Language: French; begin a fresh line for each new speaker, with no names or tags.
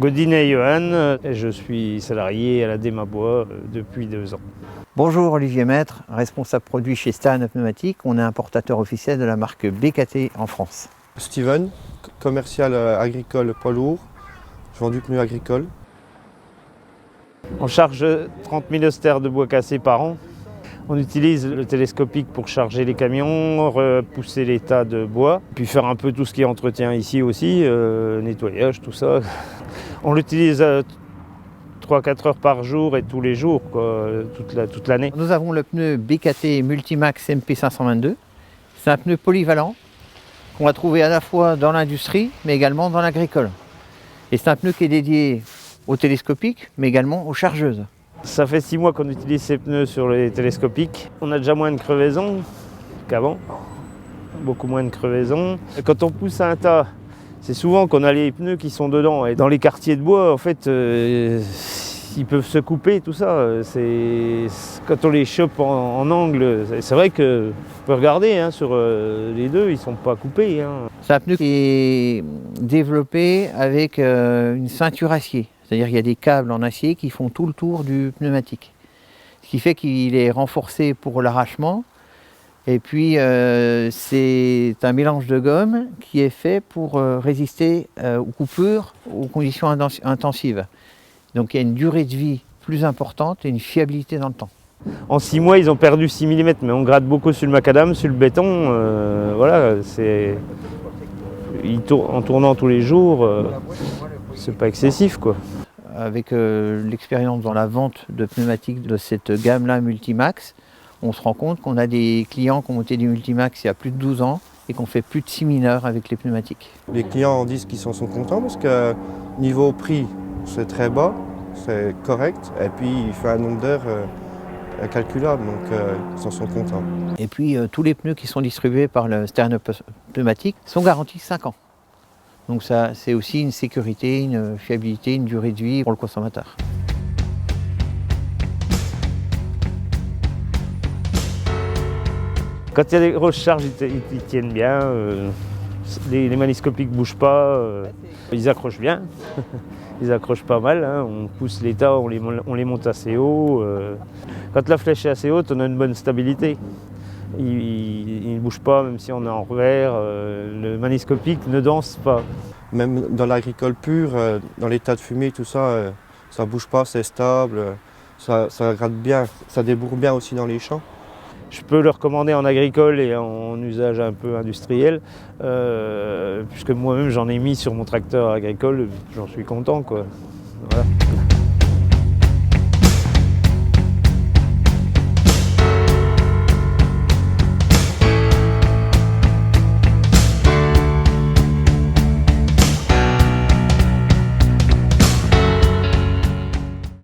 Godinet Johan, et je suis salarié à la Démabois depuis 2 ans.
Bonjour, Olivier Maître, responsable produit chez Stern Pneumatique. On est importateur officiel de la marque BKT en France.
Steven, commercial agricole poids lourd. Je vends du pneu agricole.
On charge 30 000 austères de bois cassé par an. On utilise le télescopique pour charger les camions, repousser les tas de bois, puis faire un peu tout ce qui est entretien ici aussi, nettoyage, tout ça. On l'utilise 3-4 heures par jour et tous les jours, quoi, toute l'année.
Nous avons le pneu BKT Multimax MP522. C'est un pneu polyvalent qu'on va trouver à la fois dans l'industrie mais également dans l'agricole. Et c'est un pneu qui est dédié au télescopique mais également aux chargeuses.
Ça fait 6 mois qu'on utilise ces pneus sur les télescopiques. On a déjà moins de crevaisons qu'avant, beaucoup moins de crevaisons. Et quand on pousse un tas, c'est souvent qu'on a les pneus qui sont dedans. Et dans les quartiers de bois, en fait, ils peuvent se couper, tout ça. Quand on les chope en angle, c'est vrai qu'on peut regarder hein, sur les deux, ils ne sont pas coupés. Hein.
C'est un pneu qui est développé avec une ceinture acier. C'est-à-dire qu'il y a des câbles en acier qui font tout le tour du pneumatique. Ce qui fait qu'il est renforcé pour l'arrachement. Et puis c'est un mélange de gomme qui est fait pour résister aux coupures, aux conditions intensives. Donc il y a une durée de vie plus importante et une fiabilité dans le temps.
En 6 mois, ils ont perdu 6 mm, mais on gratte beaucoup sur le macadam, sur le béton. Voilà, en tournant tous les jours, c'est pas excessif, quoi.
Avec l'expérience dans la vente de pneumatiques de cette gamme-là Multimax, on se rend compte qu'on a des clients qui ont monté du Multimax il y a plus de 12 ans et qu'on fait plus de 6 000 heures avec les pneumatiques.
Les clients disent qu'ils sont contents parce que niveau prix, c'est très bas, c'est correct. Et puis il fait un nombre d'heures incalculable, donc ils en sont contents.
Et puis tous les pneus qui sont distribués par le Stern Pneumatique sont garantis 5 ans. Donc ça, c'est aussi une sécurité, une fiabilité, une durée de vie pour le consommateur.
Quand il y a des grosses charges, ils tiennent bien. Les maniscopiques ne bougent pas. Ils accrochent bien. Ils accrochent pas mal. Hein. On pousse les tas, on les monte assez haut. Quand la flèche est assez haute, on a une bonne stabilité. Il ne bouge pas, même si on est en revers. Le maniscopique ne danse pas.
Même dans l'agricole pur, dans les tas de fumée, tout ça, ça ne bouge pas, c'est stable, ça gratte bien, ça débourre bien aussi dans les champs.
Je peux le recommander en agricole et en usage un peu industriel, puisque moi-même j'en ai mis sur mon tracteur agricole, j'en suis content, quoi. Voilà.